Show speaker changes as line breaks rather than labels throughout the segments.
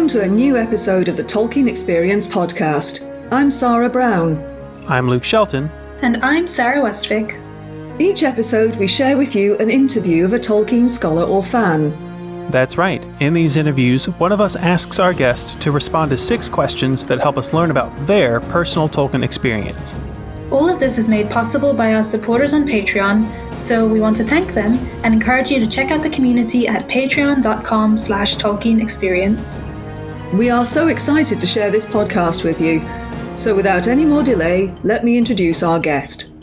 Welcome to a new episode of the Tolkien Experience podcast. I'm Sarah Brown.
I'm Luke Shelton.
And I'm Sarah Westvik.
Each episode we share with you an interview of a Tolkien scholar or fan.
That's right. In these interviews, one of us asks our guest to respond to 6 questions that help us learn about their personal Tolkien experience.
All of this is made possible by our supporters on Patreon, so we want to thank them and encourage you to check out the community at patreon.com/Tolkien Experience.
We are so excited to share this podcast with you. So without any more delay, let me introduce our guest.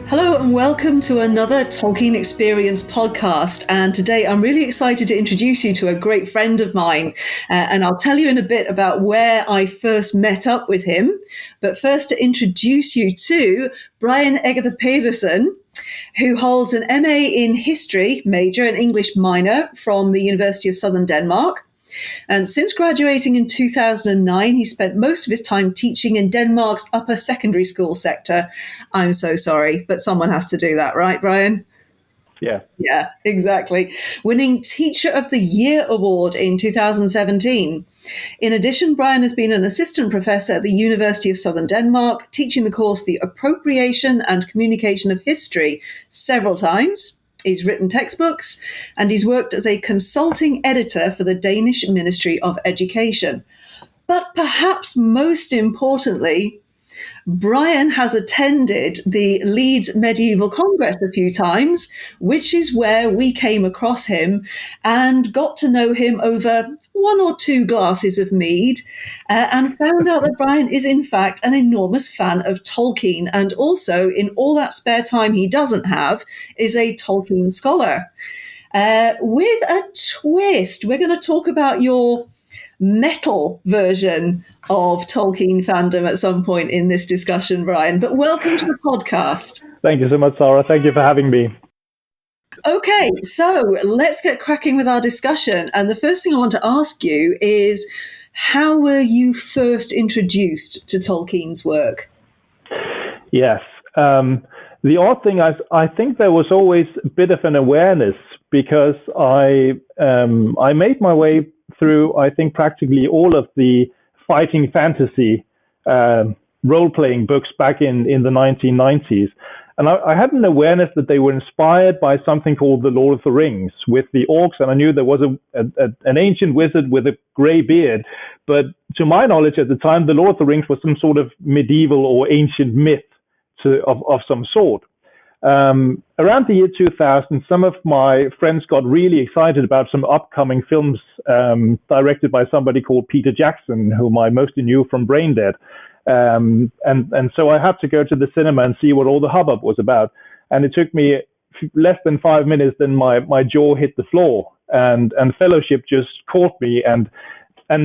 Hello and welcome to another Tolkien Experience podcast. And today I'm really excited to introduce you to a great friend of mine. And I'll tell you in a bit about where I first met up with him. But first to introduce you to Brian Egede-Pedersen, who holds an MA in History major and English minor from the University of Southern Denmark. And since graduating in 2009, he spent most of his time teaching in Denmark's upper secondary school sector. I'm so sorry, but someone has to do that, right, Brian?
Yeah.
Yeah, exactly. Winning Teacher of the Year award in 2017. In addition, Brian has been an assistant professor at the University of Southern Denmark, teaching the course The Appropriation and Communication of History several times. He's written textbooks, and he's worked as a consulting editor for the Danish Ministry of Education. But perhaps most importantly, Brian has attended the Leeds Medieval Congress a few times, which is where we came across him and got to know him over 1 or 2 glasses of mead, and found out that Brian is in fact an enormous fan of Tolkien, and also in all that spare time he doesn't have is a Tolkien scholar. With a twist, we're going to talk about your metal version of Tolkien fandom at some point in this discussion, Brian. But welcome to the podcast.
Thank you so much, Sarah. Thank you for having me.
Okay, so let's get cracking with our discussion. And the first thing I want to ask you is, how were you first introduced to Tolkien's work?
Yes. The odd thing is, I think there was always a bit of an awareness, because I made my way through, I think, practically all of the fighting fantasy role-playing books back in the 1990s. And I had an awareness that they were inspired by something called The Lord of the Rings with the orcs, and I knew there was an ancient wizard with a grey beard. But to my knowledge at the time, The Lord of the Rings was some sort of medieval or ancient myth of some sort. Around the year 2000, some of my friends got really excited about some upcoming films directed by somebody called Peter Jackson, whom I mostly knew from Braindead. And so I had to go to the cinema and see what all the hubbub was about. And it took me less than 5 minutes, then my jaw hit the floor, and Fellowship just caught me and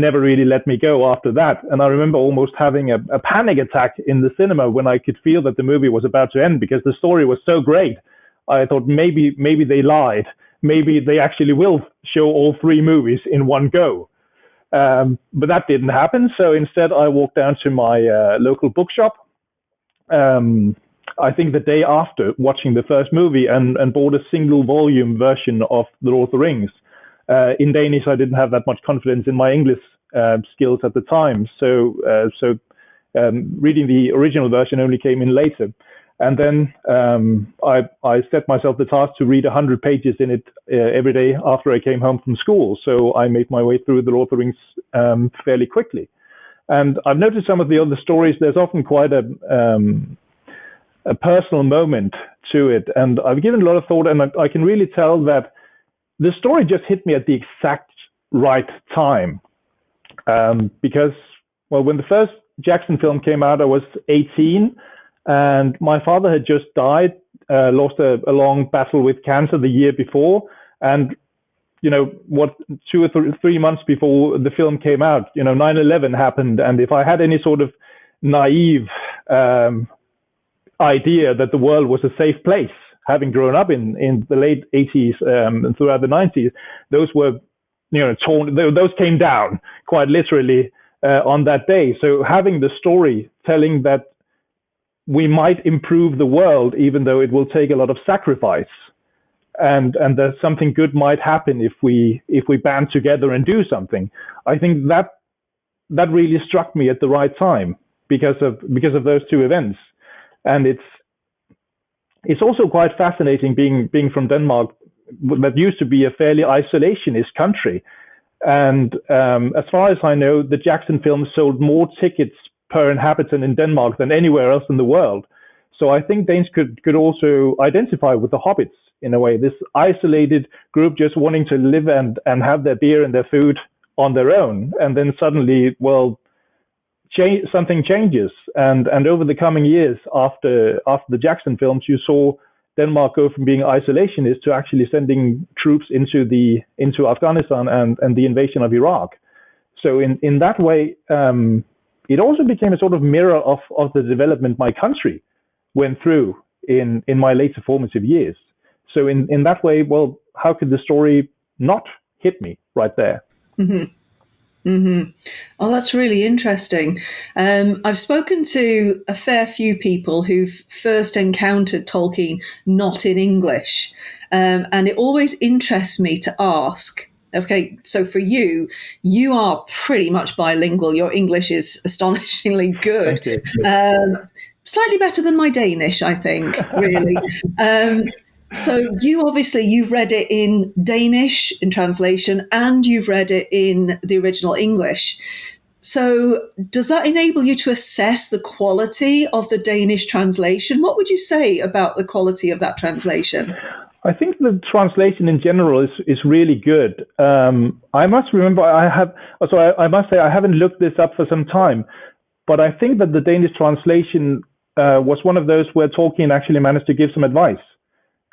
never really let me go after that. And I remember almost having a panic attack in the cinema when I could feel that the movie was about to end, because the story was so great. I thought maybe they lied. Maybe they actually will show all 3 movies in one go. But that didn't happen. So instead, I walked down to my local bookshop, I think the day after watching the first movie, and bought a single volume version of The Lord of the Rings. In Danish, I didn't have that much confidence in my English skills at the time. So reading the original version only came in later. And then I set myself the task to read 100 pages in it every day after I came home from school. So I made my way through The Lord of the Rings fairly quickly. And I've noticed some of the other stories, there's often quite a personal moment to it. And I've given a lot of thought, and I can really tell that the story just hit me at the exact right time. Because, well, when the first Jackson film came out, I was 18. And my father had just died, lost a long battle with cancer the year before. And, 2 or 3 months before the film came out, 9/11 happened. And if I had any sort of naive idea that the world was a safe place, having grown up in the late 80s and throughout the 90s, those were, torn, those came down quite literally on that day. So having the story telling that we might improve the world, even though it will take a lot of sacrifice, and that something good might happen if we band together and do something. I think that really struck me at the right time because of those two events. And it's also quite fascinating being from Denmark, that used to be a fairly isolationist country. And as far as I know, the Jackson films sold more tickets per inhabitant in Denmark than anywhere else in the world. So I think Danes could also identify with the hobbits in a way, this isolated group just wanting to live and have their beer and their food on their own. And then suddenly, something changes. And over the coming years after the Jackson films, you saw Denmark go from being isolationist to actually sending troops into Afghanistan and the invasion of Iraq. So in that way, it also became a sort of mirror of the development my country went through in my later formative years. So in that way, well, how could the story not hit me right there?
Mm-hmm. Mm-hmm. Oh, that's really interesting. I've spoken to a fair few people who've first encountered Tolkien not in English. And it always interests me to ask, okay, so for you are pretty much bilingual. Your English is astonishingly good. Slightly better than my Danish, I think, really. So you've read it in Danish in translation, and you've read it in the original English. So does that enable you to assess the quality of the Danish translation? What would you say about the quality of that translation?
I think the translation in general is really good. I must say I haven't looked this up for some time, but I think that the Danish translation was one of those where Tolkien actually managed to give some advice.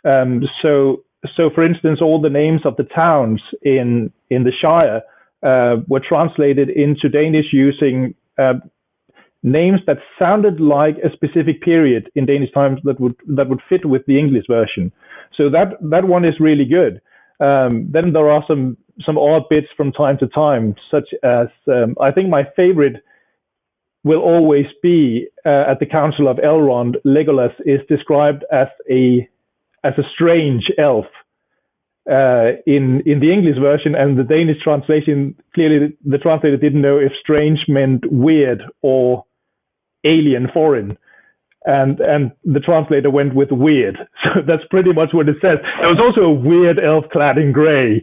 So for instance, all the names of the towns in the Shire were translated into Danish using names that sounded like a specific period in Danish times that would fit with the English version. So that one is really good. Then there are some odd bits from time to time, such as I think my favorite will always be at the Council of Elrond. Legolas is described as a strange elf in the English version, and the Danish translation, clearly the translator didn't know if strange meant weird or alien, foreign, and the translator went with weird. So that's pretty much what it says. There was also a weird elf clad in grey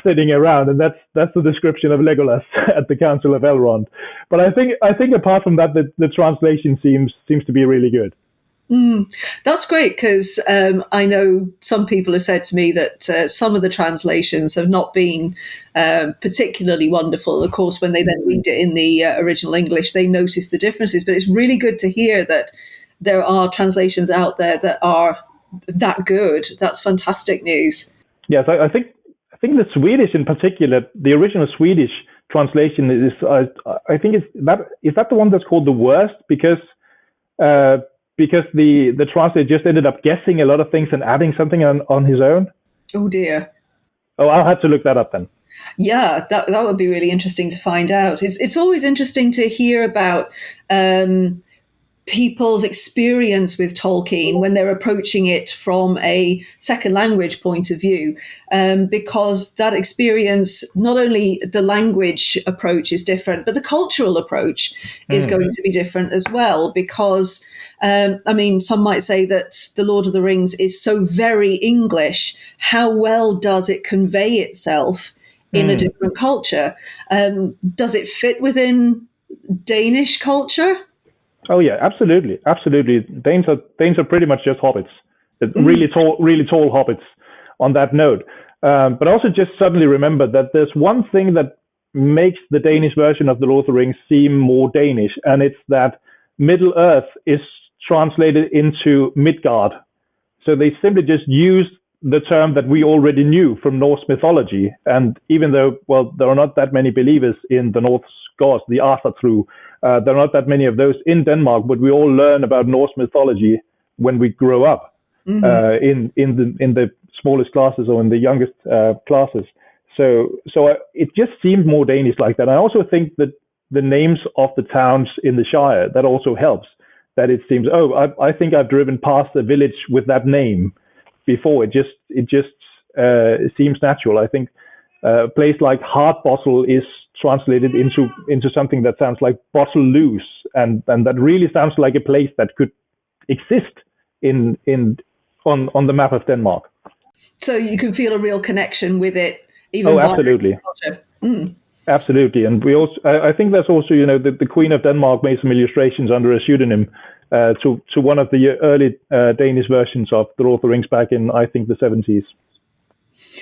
sitting around, and that's the description of Legolas at the Council of Elrond. But I think apart from that, the translation seems to be really good.
That's great, because I know some people have said to me that some of the translations have not been particularly wonderful. Of course, when they then read it in the original English, they notice the differences. But it's really good to hear that there are translations out there that are that good. That's fantastic news.
Yes, I think the Swedish in particular, the original Swedish translation is, I think is that the one that's called the worst, because the translator just ended up guessing a lot of things and adding something on his own.
Oh dear.
Oh, I'll have to look that up then.
Yeah, that would be really interesting to find out. It's always interesting to hear about people's experience with Tolkien when they're approaching it from a second language point of view, because that experience, not only the language approach is different, but the cultural approach is going to be different as well, because some might say that The Lord of the Rings is so very English. How well does it convey itself in a different culture? Does it fit within Danish culture?
Oh yeah, absolutely. Danes are pretty much just hobbits, really tall hobbits. On that note, but also just suddenly remember that there's one thing that makes the Danish version of The Lord of the Rings seem more Danish, and it's that Middle Earth is translated into Midgard. So they simply just used the term that we already knew from Norse mythology. And even though, there are not that many believers in the Norse gods, the Arthur-Tru, there are not that many of those in Denmark, but we all learn about Norse mythology when we grow up in the smallest classes or in the youngest classes. So it just seemed more Danish like that. I also think that the names of the towns in the Shire, that also helps. That it seems, I think I've driven past a village with that name. before. It just seems natural. I think a place like Hardbottle is translated into something that sounds like bottle loose, and that really sounds like a place that could exist on the map of Denmark.
So you can feel a real connection with it, even
absolutely. Absolutely. And we also, I think that's also, the Queen of Denmark made some illustrations under a pseudonym to one of the early Danish versions of The Lord of the Rings back in, I think, the 70s.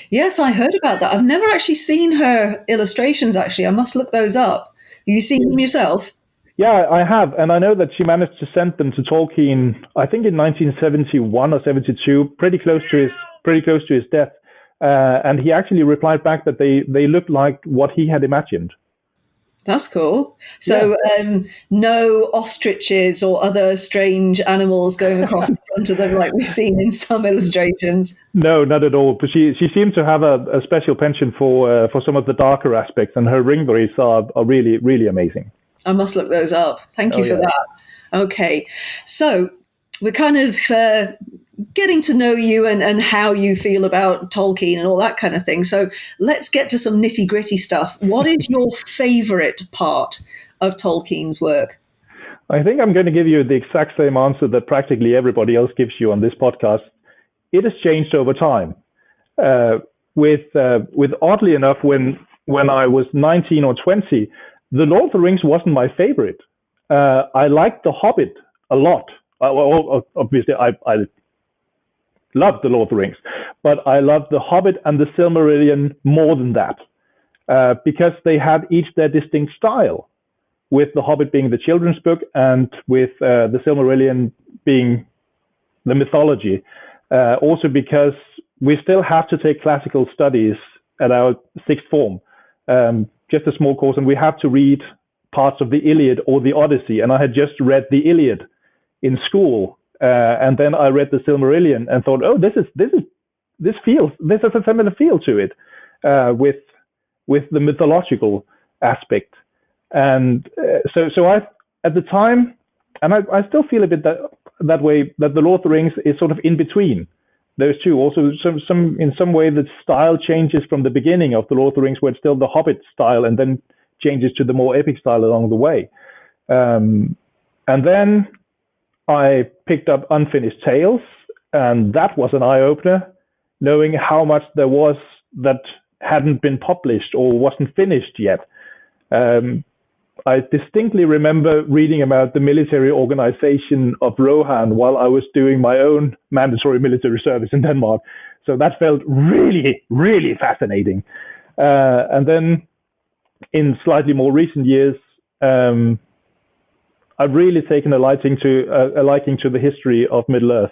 Yes, I heard about that. I've never actually seen her illustrations, actually. I must look those up. Have you seen them yourself?
Yeah, I have. And I know that she managed to send them to Tolkien, I think in 1971 or 72, pretty close to his death. And he actually replied back that they looked like what he had imagined.
That's cool. So no ostriches or other strange animals going across the front of them like we've seen in some illustrations.
No, not at all. But she seemed to have a special penchant for some of the darker aspects, and her ring wreaths are really, really amazing.
I must look those up. Thank you for that. Okay. So we're kind of getting to know you and how you feel about Tolkien and all that kind of thing. So let's get to some nitty gritty stuff. What is your favorite part of Tolkien's work?
I think I'm going to give you the exact same answer that practically everybody else gives you on this podcast. It has changed over time. With oddly enough, when I was 19 or 20, The Lord of the Rings wasn't my favorite. I liked The Hobbit a lot. Obviously, I loved The Lord of the Rings, but I loved The Hobbit and The Silmarillion more than that, because they had each their distinct style, with The Hobbit being the children's book and with The Silmarillion being the mythology. Also because we still have to take classical studies at our sixth form, just a small course, and we have to read parts of the Iliad or the Odyssey, and I had just read the Iliad in school. And then I read the Silmarillion and thought, oh, this has a similar feel to it, with the mythological aspect. And so I, at the time, and I still feel a bit that way, that The Lord of the Rings is sort of in between those two. Also, in some way, the style changes from the beginning of The Lord of the Rings, where it's still the Hobbit style, and then changes to the more epic style along the way. And then I picked up Unfinished Tales, and that was an eye-opener, knowing how much there was that hadn't been published or wasn't finished yet. I distinctly remember reading about the military organization of Rohan while I was doing my own mandatory military service in Denmark. So that felt really, really fascinating. And then in slightly more recent years, I've really taken a liking to the history of Middle-earth.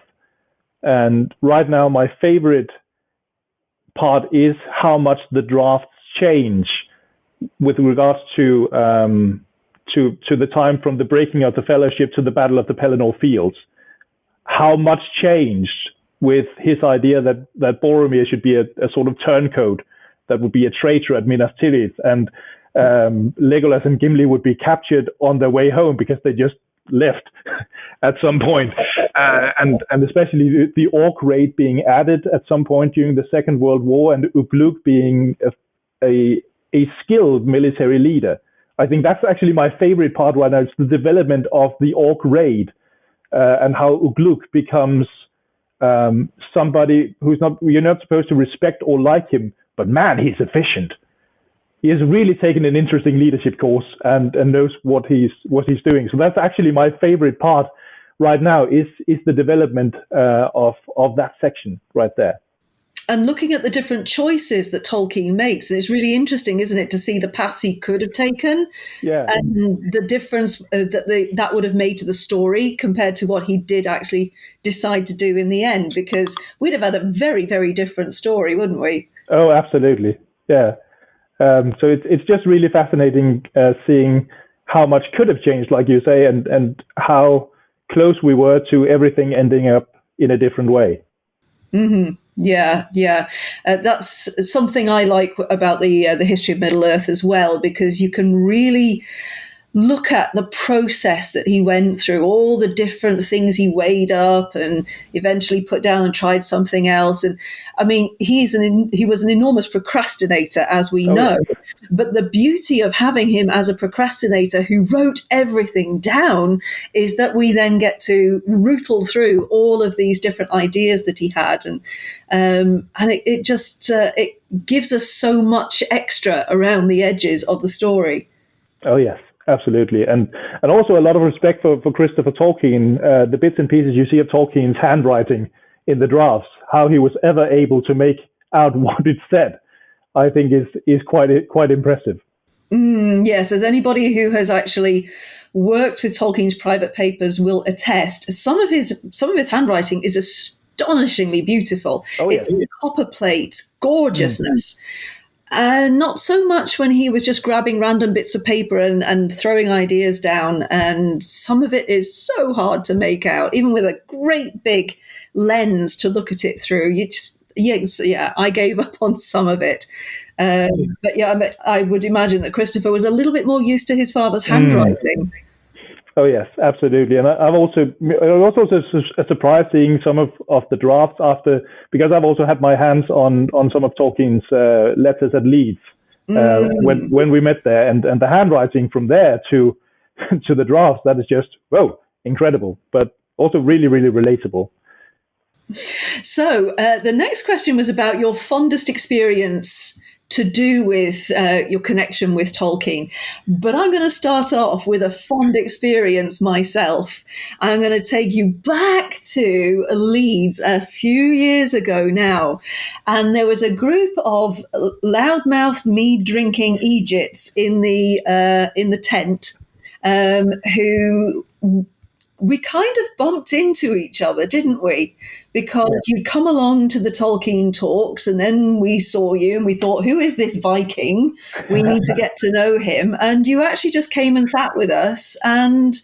And right now, my favorite part is how much the drafts change with regards to the time from the breaking of the Fellowship to the Battle of the Pelennor Fields. How much changed with his idea that Boromir should be a sort of turncoat, that would be a traitor at Minas Tirith, and Legolas and Gimli would be captured on their way home because they just left at some point. And especially the orc raid being added at some point during the Second World War, and Ugluk being a skilled military leader. I think that's actually my favorite part right now. It's the development of the orc raid, and how Ugluk becomes somebody you're not supposed to respect or like him, but man, he's efficient. He has really taken an interesting leadership course and knows what he's doing. So that's actually my favorite part right now is the development of that section right there.
And looking at the different choices that Tolkien makes, it's really interesting, isn't it, to see the paths he could have taken, and the difference that would have made to the story compared to what he did actually decide to do in the end, because we'd have had a very, very different story, wouldn't we?
Oh, absolutely. Yeah. So it's just really fascinating seeing how much could have changed, like you say, and how close we were to everything ending up in a different way.
Mm-hmm. Yeah. That's something I like about the history of Middle-earth as well, because you can really look at the process that he went through, all the different things he weighed up and eventually put down and tried something else. And I mean, he was an enormous procrastinator, as we know. Yeah. But the beauty of having him as a procrastinator who wrote everything down is that we then get to rootle through all of these different ideas that he had. And it just gives us so much extra around the edges of the story.
Oh, yes. Absolutely. And also a lot of respect for Christopher Tolkien, the bits and pieces you see of Tolkien's handwriting in the drafts, how he was ever able to make out what it said, I think is quite impressive.
Yes, as anybody who has actually worked with Tolkien's private papers will attest, some of his handwriting is astonishingly beautiful. Oh, yeah. It's copper plate, gorgeousness. Mm-hmm. Not so much when he was just grabbing random bits of paper and throwing ideas down. And some of it is so hard to make out, even with a great big lens to look at it through. I gave up on some of it. But yeah, I would imagine that Christopher was a little bit more used to his father's handwriting.
Oh yes, absolutely. And it was also a surprise seeing some of the drafts after, because I've also had my hands on some of Tolkien's letters at Leeds when we met there, and the handwriting from there to the drafts, that is just, incredible, but also really, really relatable.
So the next question was about your fondest experience to do with your connection with Tolkien. But I'm going to start off with a fond experience myself. I'm going to take you back to Leeds a few years ago now. And there was a group of loudmouthed mead-drinking Egypts in the tent who we kind of bumped into each other, didn't we? Because you'd come along to the Tolkien talks and then we saw you and we thought, who is this Viking? We need to get to know him. And you actually just came and sat with us, and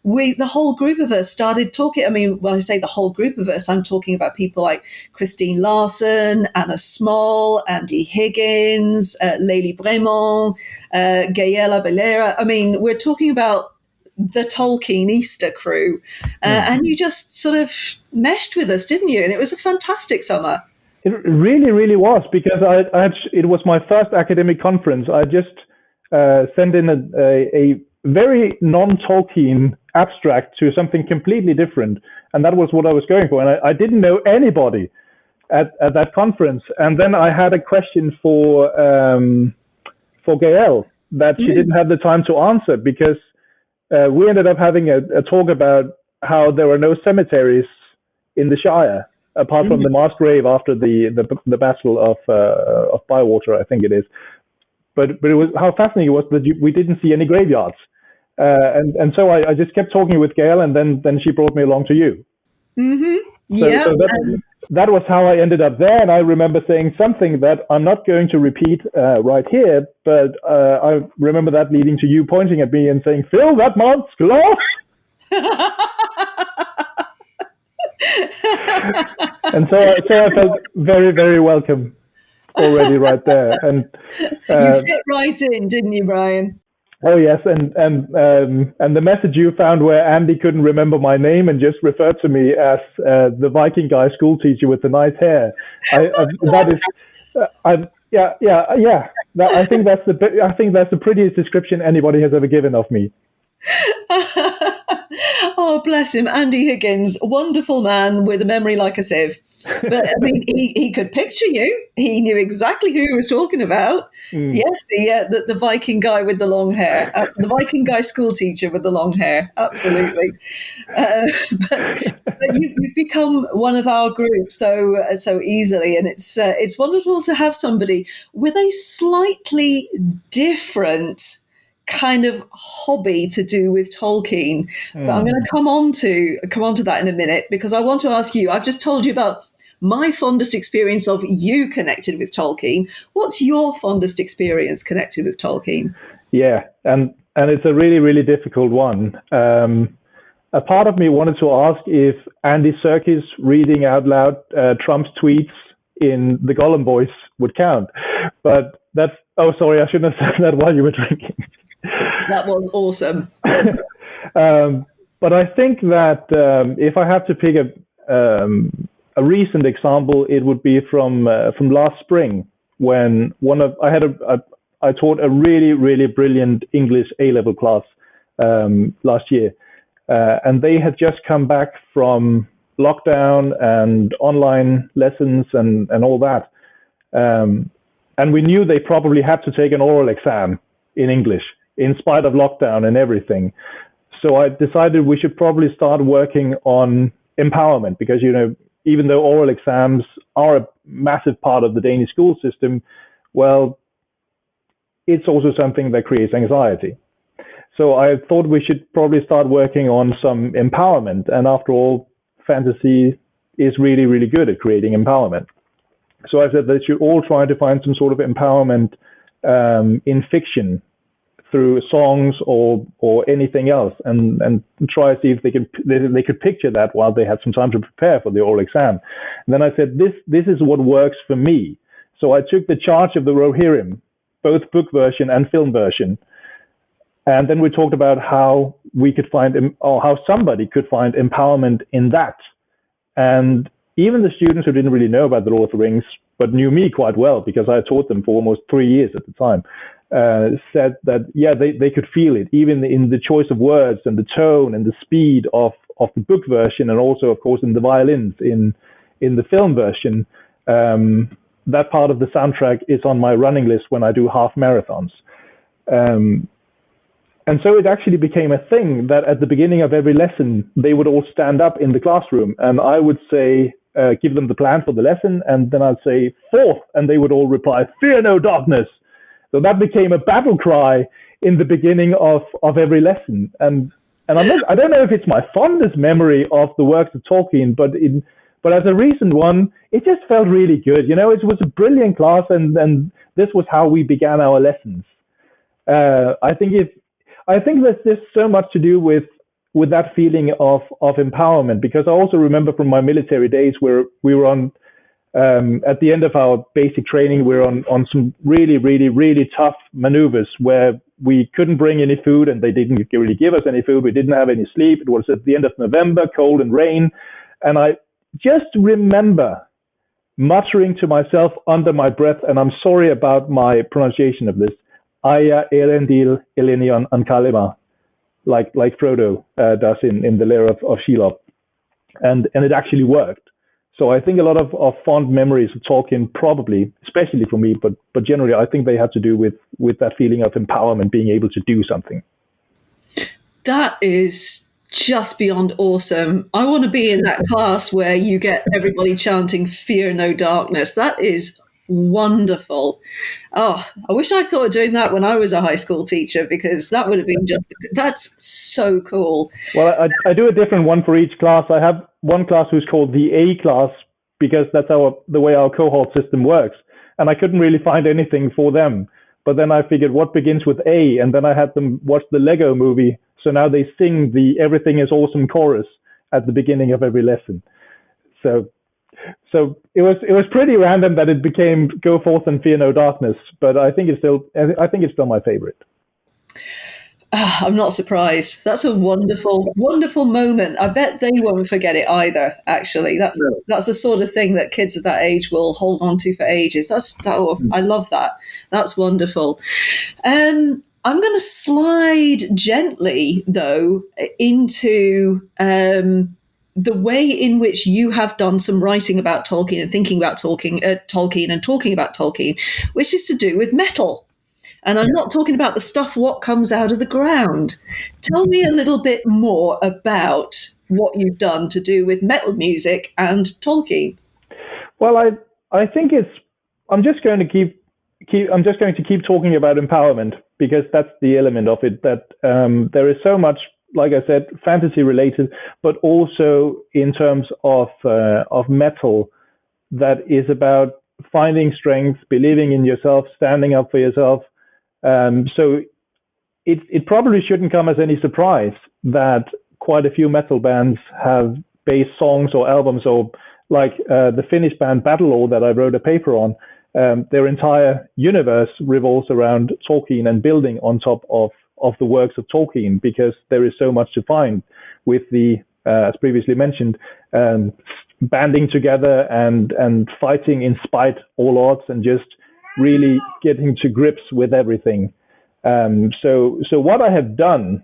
the whole group of us started talking. I mean, when I say the whole group of us, I'm talking about people like Christine Larson, Anna Small, Andy Higgins, Leili Bremont, Gaëlla Valera. I mean, we're talking about the Tolkien Easter crew, and you just sort of meshed with us, didn't you? And it was a fantastic summer.
It really, really was, because it was my first academic conference. I just sent in a very non-Tolkien abstract to something completely different, and that was what I was going for. And I didn't know anybody at that conference. And then I had a question for Gaëlle that she didn't have the time to answer, because we ended up having a talk about how there were no cemeteries in the Shire, apart from the mass grave after the Battle of Bywater, I think it is. But it was how fascinating it was that we didn't see any graveyards. And so I just kept talking with Gaëlle, and then she brought me along to you. Mm-hmm. So that was how I ended up there. And I remember saying something that I'm not going to repeat right here, but I remember that leading to you pointing at me and saying, "Fill that month's glass." And so I felt very, very welcome already right there. And
you fit right in, didn't you, Brian?
Oh yes, and the message you found where Andy couldn't remember my name and just referred to me as the Viking guy school teacher with the nice hair. I think that's the prettiest description anybody has ever given of me.
Oh, bless him. Andy Higgins, wonderful man with a memory like a sieve. But I mean, he could picture you. He knew exactly who he was talking about. Yes, the Viking guy with the long hair. The Viking guy school teacher with the long hair. Absolutely. But you've become one of our group so easily, and it's wonderful to have somebody with a slightly different kind of hobby to do with Tolkien. But I'm going to come on to that in a minute, because I want to ask you, I've just told you about my fondest experience of you connected with Tolkien. What's your fondest experience connected with Tolkien?
Yeah, and it's a really, really difficult one. A part of me wanted to ask if Andy Serkis reading out loud Trump's tweets in the Gollum voice would count. But that's, oh, sorry, I shouldn't have said that while you were drinking.
That was awesome.
But I think that if I have to pick a recent example, it would be from last spring, when I taught a really, really brilliant English A-level class last year, and they had just come back from lockdown and online lessons and all that, and we knew they probably had to take an oral exam in English in spite of lockdown and everything. So I decided we should probably start working on empowerment, because, even though oral exams are a massive part of the Danish school system, well, it's also something that creates anxiety. So I thought we should probably start working on some empowerment. And after all, fantasy is really, really good at creating empowerment. So I said they should all try to find some sort of empowerment in fiction, through songs or anything else, and try to see if they could picture that while they had some time to prepare for the oral exam. And then I said, this is what works for me. So I took the charge of the Rohirrim, both book version and film version, and then we talked about how we could find, or how somebody could find empowerment in that. And even the students who didn't really know about the Lord of the Rings, but knew me quite well because I taught them for almost 3 years at the time, said that, yeah, they could feel it, even in the choice of words and the tone and the speed of the book version, and also, of course, in the violins in the film version. That part of the soundtrack is on my running list when I do half marathons. And so it actually became a thing that at the beginning of every lesson, they would all stand up in the classroom, and I would say, give them the plan for the lesson, and then I'd say, "Fourth," and they would all reply, "Fear no darkness." So that became a battle cry in the beginning of every lesson. And I don't know if it's my fondest memory of the works of Tolkien, but as a recent one, it just felt really good. It was a brilliant class, and this was how we began our lessons. I think there's just so much to do with that feeling of empowerment, because I also remember from my military days where we were on, at the end of our basic training, we were on some really, really, really tough maneuvers where we couldn't bring any food, and they didn't really give us any food. We didn't have any sleep. It was at the end of November, cold and rain. And I just remember muttering to myself under my breath, and I'm sorry about my pronunciation of this, Aya Erendil Elenion Ankalema, like Frodo does in the Lair of Shelob. And it actually worked. So I think a lot of fond memories of Tolkien, probably, especially for me, but generally, I think they have to do with that feeling of empowerment, being able to do something.
That is just beyond awesome. I want to be in that class where you get everybody chanting "Fear no darkness." That is wonderful. Oh, I wish I'd thought of doing that when I was a high school teacher, because that would have been that's so cool.
Well, I do a different one for each class. I have one class who's called the A class, because that's the way our cohort system works. And I couldn't really find anything for them. But then I figured, what begins with A? And then I had them watch the Lego movie. So now they sing the "Everything is Awesome" chorus at the beginning of every lesson. So it was pretty random that it became "Go forth and fear no darkness," but I think it's still my favorite.
I'm not surprised. That's a wonderful, wonderful moment. I bet they won't forget it either. Actually, that's the sort of thing that kids at that age will hold on to for ages. I love that. That's wonderful. I'm going to slide gently, though, into the way in which you have done some writing about Tolkien and thinking about Tolkien and talking about Tolkien, which is to do with metal. And I'm not talking about the stuff what comes out of the ground. Tell me a little bit more about what you've done to do with metal music and Tolkien.
Well, I think I'm just going to keep talking about empowerment, because that's the element of it, that there is so much, like I said, fantasy related, but also in terms of metal, that is about finding strength, believing in yourself, standing up for yourself. So it probably shouldn't come as any surprise that quite a few metal bands have based songs or albums, or like the Finnish band Battlelore that I wrote a paper on. Their entire universe revolves around Tolkien and building on top of of the works of Tolkien, because there is so much to find with the, as previously mentioned, banding together and fighting in spite all odds and just really getting to grips with everything. So what I have done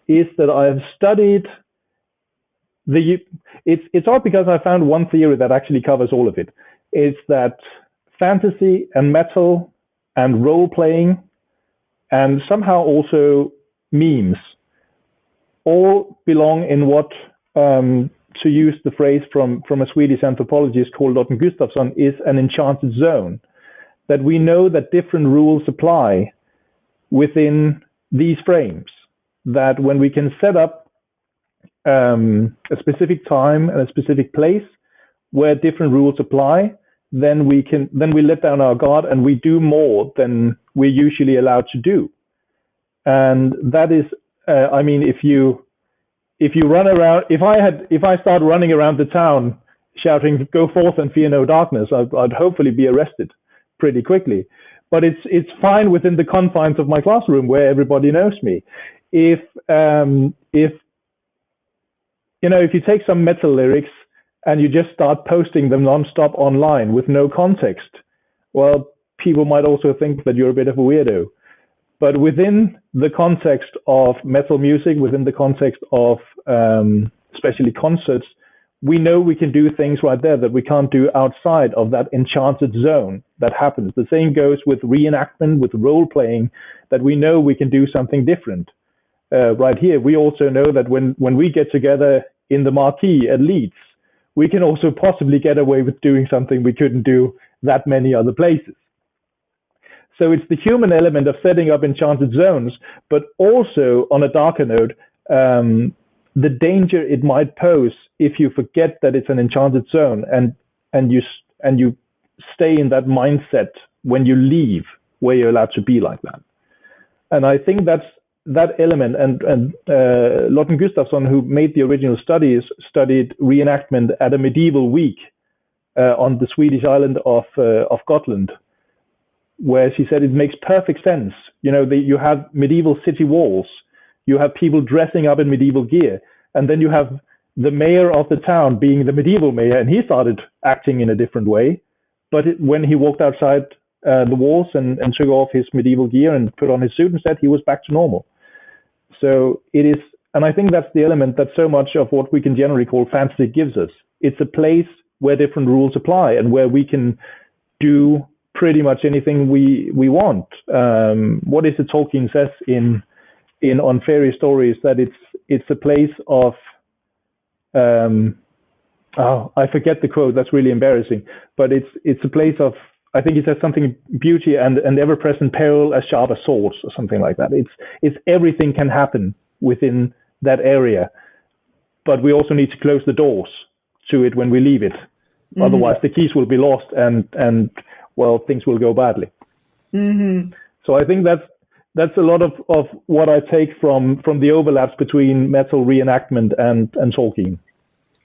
is that I have studied it's odd because I found one theory that actually covers all of it. It's that fantasy and metal and role playing and somehow also memes all belong in what, to use the phrase from a Swedish anthropologist called Lotten Gustafsson, is an enchanted zone. That we know that different rules apply within these frames. That when we can set up a specific time and a specific place where different rules apply, then we let down our guard and we do more than we're usually allowed to do. And that is, I mean, if you run around, if I start running around the town shouting "Go forth and fear no darkness," I'd hopefully be arrested pretty quickly. But it's fine within the confines of my classroom where everybody knows me. If you take some metal lyrics and you just start posting them nonstop online with no context, well, people might also think that you're a bit of a weirdo. But within the context of metal music, within the context of especially concerts, we know we can do things right there that we can't do outside of that enchanted zone that happens. The same goes with reenactment, with role playing, that we know we can do something different. Right here, we also know that when we get together in the marquee at Leeds, we can also possibly get away with doing something we couldn't do that many other places. So it's the human element of setting up enchanted zones, but also on a darker note, the danger it might pose if you forget that it's an enchanted zone and you stay in that mindset when you leave where you're allowed to be like that. And I think that's that element, and Lotten Gustafsson, who made the original studies, studied reenactment at a medieval week on the Swedish island of Gotland, where she said it makes perfect sense. You have medieval city walls, you have people dressing up in medieval gear, and then you have the mayor of the town being the medieval mayor, and he started acting in a different way. But when he walked outside the walls and took off his medieval gear and put on his suit instead, he was back to normal. So it is, and I think that's the element that so much of what we can generally call fantasy gives us. It's a place where different rules apply and where we can do pretty much anything we want. What is it Tolkien says in On Fairy Stories, that it's a place of I forget the quote, that's really embarrassing, but it's a place of, I think it says something, beauty and ever-present peril as sharp as swords or something like that. It's everything can happen within that area, but we also need to close the doors to it when we leave it. Mm-hmm. Otherwise the keys will be lost and well, things will go badly. Mm-hmm. So I think that's a lot of what I take from the overlaps between metal reenactment and Tolkien.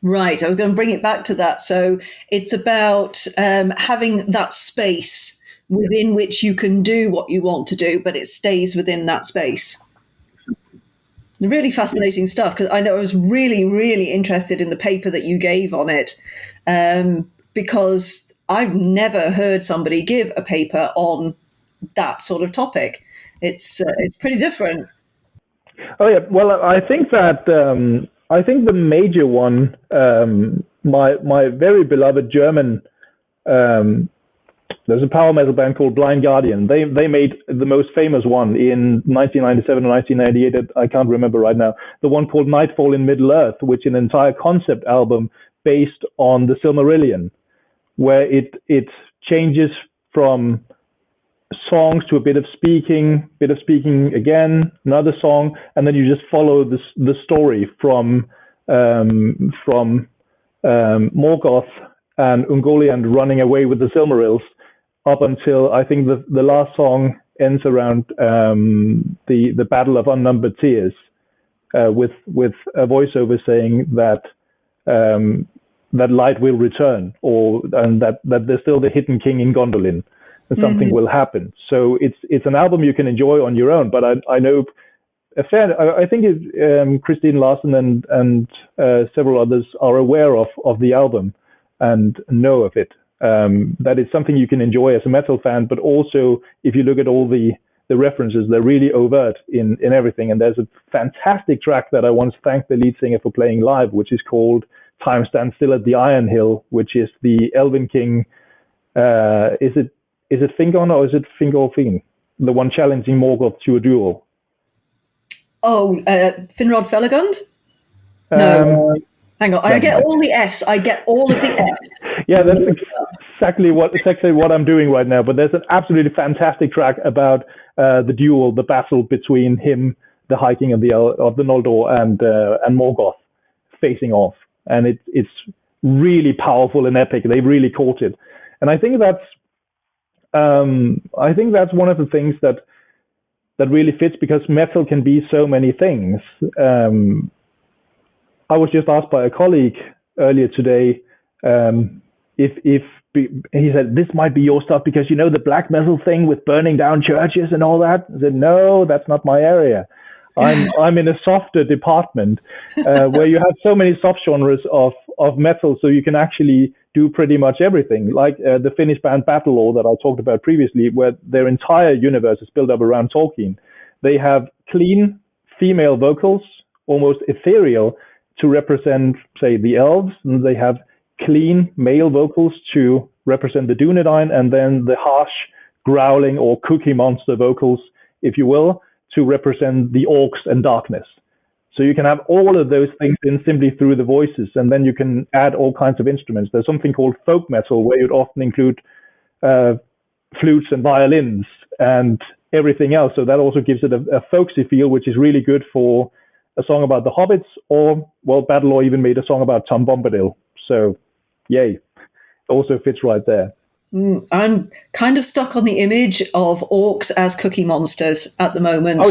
Right, I was going to bring it back to that. So it's about having that space within which you can do what you want to do, but it stays within that space. Really fascinating stuff, because I know I was really, really interested in the paper that you gave on it, because I've never heard somebody give a paper on that sort of topic. It's pretty different.
Oh yeah, well, I think that I think the major one, my very beloved German, there's a power metal band called Blind Guardian. They made the most famous one in 1997 or 1998. I can't remember right now. The one called Nightfall in Middle Earth, which is an entire concept album based on the Silmarillion, where it changes from songs to a bit of speaking again, another song, and then you just follow the story from Morgoth and Ungoliant running away with the Silmarils up until I think the last song ends around the Battle of Unnumbered Tears, with a voiceover saying that that light will return, and that there's still the hidden king in Gondolin. and something will happen. So it's an album you can enjoy on your own. But I know I think Christine Larsen and several others are aware of the album and know of it. That it's something you can enjoy as a metal fan, but also if you look at all the references, they're really overt in everything. And there's a fantastic track that I once thanked the lead singer for playing live, which is called Time Stands Still at the Iron Hill, which is the Elven King. Is it Fingon or is it Fingolfin? The one challenging Morgoth to a duel.
Oh, Finrod Felagund? No. Hang on, I get all the Fs. I get all of the Fs.
Yeah, that's exactly what I'm doing right now. But there's an absolutely fantastic track about the duel, the battle between him, the High King of the Noldor, and Morgoth facing off, and it's really powerful and epic. They really caught it, and I think that's one of the things that really fits, because metal can be so many things. I was just asked by a colleague earlier today if he said, this might be your stuff because the black metal thing with burning down churches and all that. I said, no, that's not my area. I'm in a softer department where you have so many subgenres of metal, so you can actually do pretty much everything. Like the Finnish band Battlelore that I talked about previously, where their entire universe is built up around Tolkien. They have clean female vocals, almost ethereal, to represent, say, the elves, and they have clean male vocals to represent the Dunedain, and then the harsh growling or cookie monster vocals, if you will, to represent the orcs and darkness. So you can have all of those things in simply through the voices, and then you can add all kinds of instruments. There's something called folk metal, where you'd often include flutes and violins and everything else. So that also gives it a folksy feel, which is really good for a song about the hobbits, or, well, Battlelore even made a song about Tom Bombadil. So, yay. Also fits right there.
I'm kind of stuck on the image of orcs as cookie monsters at the moment.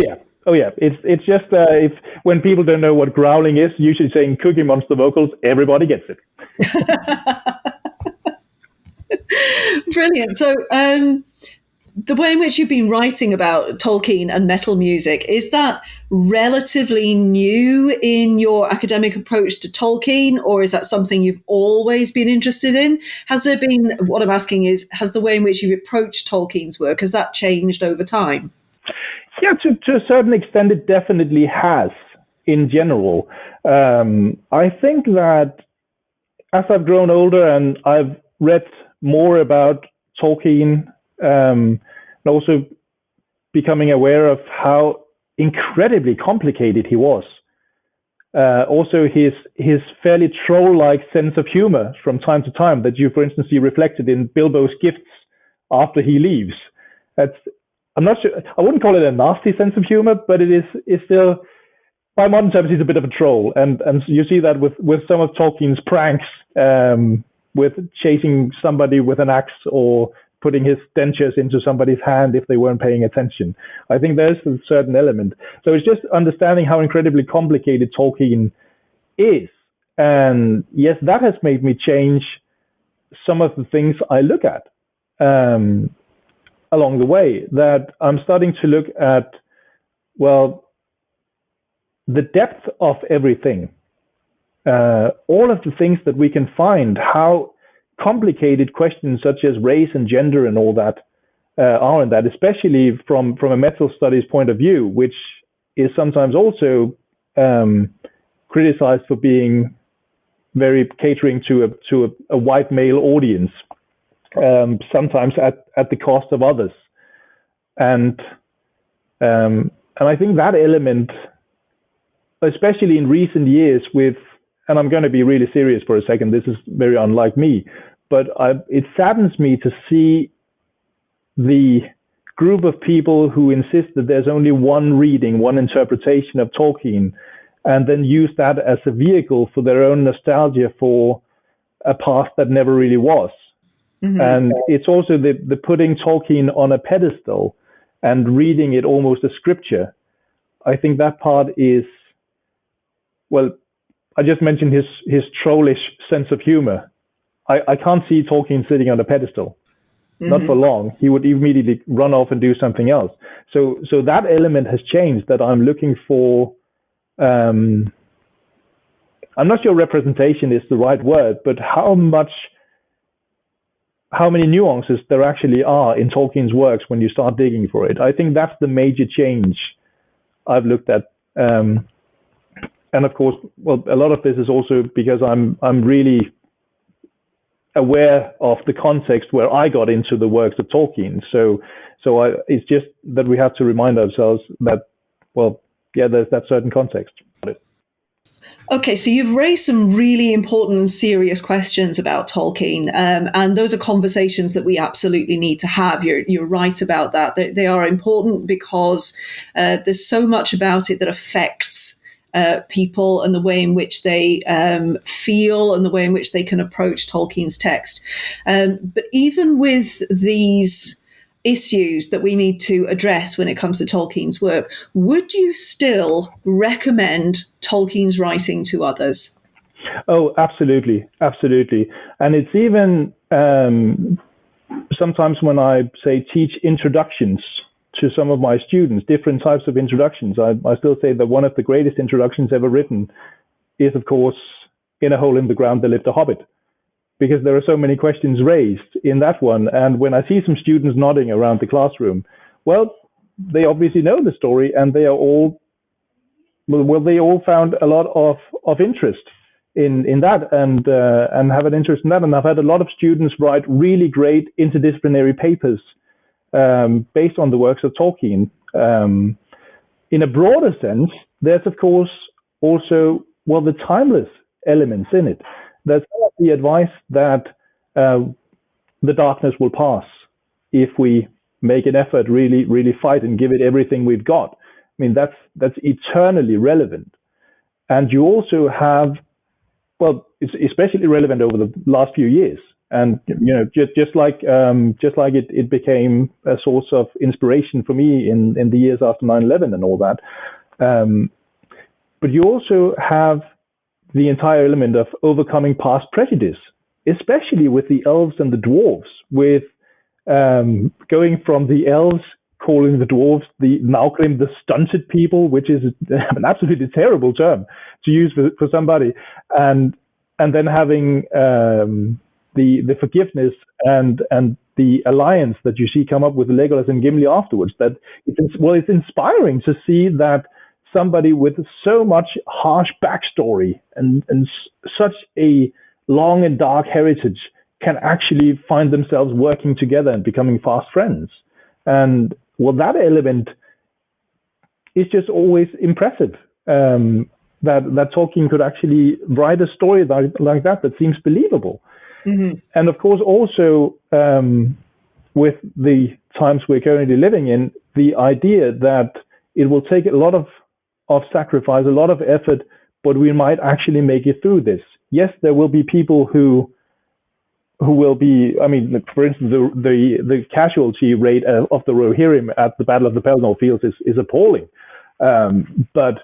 Oh yeah. It's just if when people don't know what growling is, usually saying cookie monster vocals, everybody gets it.
Brilliant. So, the way in which you've been writing about Tolkien and metal music, is that relatively new in your academic approach to Tolkien, or is that something you've always been interested in? Has there been, what I'm asking is, has the way in which you've approached Tolkien's work, has that changed over time?
Yeah, to a certain extent, it definitely has in general. I think that as I've grown older and I've read more about Tolkien, and also becoming aware of how incredibly complicated he was. Also his fairly troll-like sense of humor from time to time that you, for instance, see reflected in Bilbo's gifts after he leaves. I'm not sure, I wouldn't call it a nasty sense of humor, but it's still, by modern terms, he's a bit of a troll. And you see that with some of Tolkien's pranks, with chasing somebody with an axe or putting his dentures into somebody's hand if they weren't paying attention. I think there's a certain element. So it's just understanding how incredibly complicated Tolkien is. And yes, that has made me change some of the things I look at along the way. That I'm starting to look at, well, the depth of everything. All of the things that we can find, how complicated questions such as race and gender and all that are in that, especially from a metal studies point of view, which is sometimes also criticized for being very catering to a white male audience, sometimes at the cost of others. And I think that element, especially in recent years with, and I'm going to be really serious for a second, this is very unlike me, but it saddens me to see the group of people who insist that there's only one reading, one interpretation of Tolkien, and then use that as a vehicle for their own nostalgia for a past that never really was. Mm-hmm. And it's also the putting Tolkien on a pedestal and reading it almost as scripture. I think that part is, well, I just mentioned his trollish sense of humor. I can't see Tolkien sitting on a pedestal. not for long. He would immediately run off and do something else. So that element has changed, that I'm looking for, I'm not sure representation is the right word, but how many nuances there actually are in Tolkien's works when you start digging for it. I think that's the major change I've looked at. And of course, well, a lot of this is also because I'm really aware of the context where I got into the works of Tolkien. So it's just that we have to remind ourselves that, well, yeah, there's that certain context.
Okay, so you've raised some really important and serious questions about Tolkien, and those are conversations that we absolutely need to have. You're right about that. They are important because there's so much about it that affects people and the way in which they feel and the way in which they can approach Tolkien's text. But even with these issues that we need to address when it comes to Tolkien's work, would you still recommend Tolkien's writing to others?
Oh, absolutely. Absolutely. And it's even sometimes when I say teach introductions to some of my students, different types of introductions, I still say that one of the greatest introductions ever written is, of course, In a Hole in the Ground There Lived a Hobbit, because there are so many questions raised in that one. And when I see some students nodding around the classroom, well, they obviously know the story, and they are all, well, they all found a lot of interest in that, and have an interest in that. And I've had a lot of students write really great interdisciplinary papers based on the works of Tolkien. In a broader sense, there's of course also, well, the timeless elements in it. There's the advice that the darkness will pass if we make an effort, really fight and give it everything we've got. I mean, that's eternally relevant. And you also have, well, it's especially relevant over the last few years. And just like it became a source of inspiration for me in the years after 9/11 and all that. But you also have the entire element of overcoming past prejudice, especially with the elves and the dwarves, with going from the elves calling the dwarves the Naukrim, the stunted people, which is an absolutely terrible term to use for somebody, and then having the forgiveness and the alliance that you see come up with Legolas and Gimli afterwards. That it's inspiring to see that somebody with so much harsh backstory and such a long and dark heritage can actually find themselves working together and becoming fast friends. And well, that element is just always impressive. That Tolkien could actually write a story like that seems believable. Mm-hmm. And of course, also with the times we're currently living in, the idea that it will take a lot of sacrifice, a lot of effort, but we might actually make it through this. Yes, there will be people who will be, I mean, for instance, the casualty rate of the Rohirrim at the Battle of the Pelennor Fields is appalling. But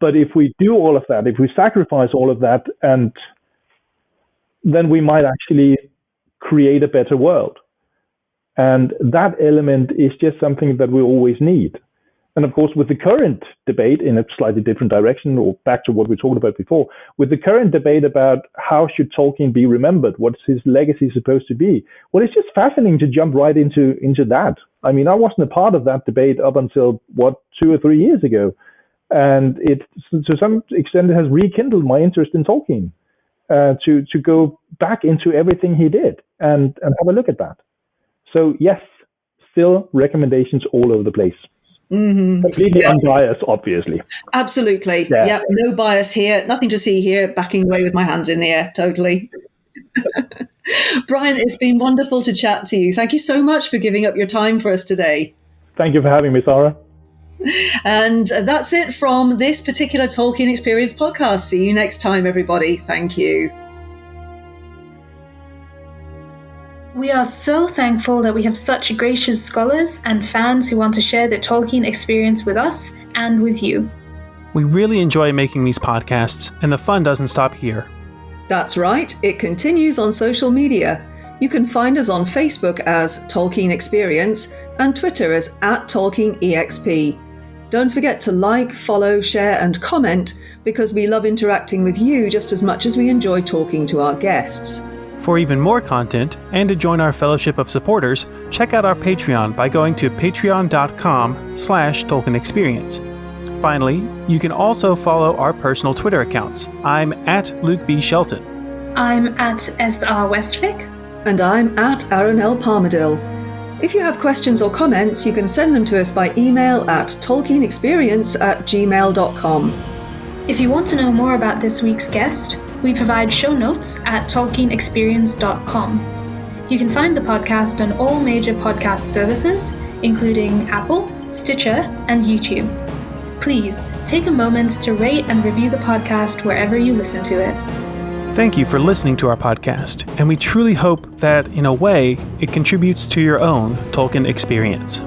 if we do all of that, if we sacrifice all of that, and then we might actually create a better world. And that element is just something that we always need. And of course, with the current debate in a slightly different direction, or back to what we talked about before, with the current debate about how should Tolkien be remembered, what's his legacy supposed to be? Well, it's just fascinating to jump right into that. I mean, I wasn't a part of that debate up until, 2 or 3 years ago. And it, to some extent, it has rekindled my interest in Tolkien, to go back into everything he did and have a look at that. So yes, still recommendations all over the place. Mm-hmm. Completely unbiased, obviously.
Absolutely. Yeah, no bias here, nothing to see here, backing away with my hands in the air, totally. Brian, it's been wonderful to chat to you. Thank you so much for giving up your time for us today.
Thank you for having me, Sarah.
And that's it from this particular Tolkien Experience podcast. See you next time, everybody. Thank you.
We are so thankful that we have such gracious scholars and fans who want to share their Tolkien experience with us and with you.
We really enjoy making these podcasts, and the fun doesn't stop here.
That's right, it continues on social media. You can find us on Facebook as Tolkien Experience and Twitter as @TolkienEXP. Don't forget to like, follow, share and comment because we love interacting with you just as much as we enjoy talking to our guests.
For even more content and to join our fellowship of supporters, check out our Patreon by going to patreon.com/TolkienExperience. Finally, you can also follow our personal Twitter accounts. I'm @LukeB.Shelton.
I'm @SR.Westvic.
And I'm @AaronL.Palmadill. If you have questions or comments, you can send them to us by email at tolkienexperience@gmail.com.
If you want to know more about this week's guest, we provide show notes at tolkienexperience.com. You can find the podcast on all major podcast services, including Apple, Stitcher, and YouTube. Please take a moment to rate and review the podcast wherever you listen to it.
Thank you for listening to our podcast, and we truly hope that, in a way, it contributes to your own Tolkien experience.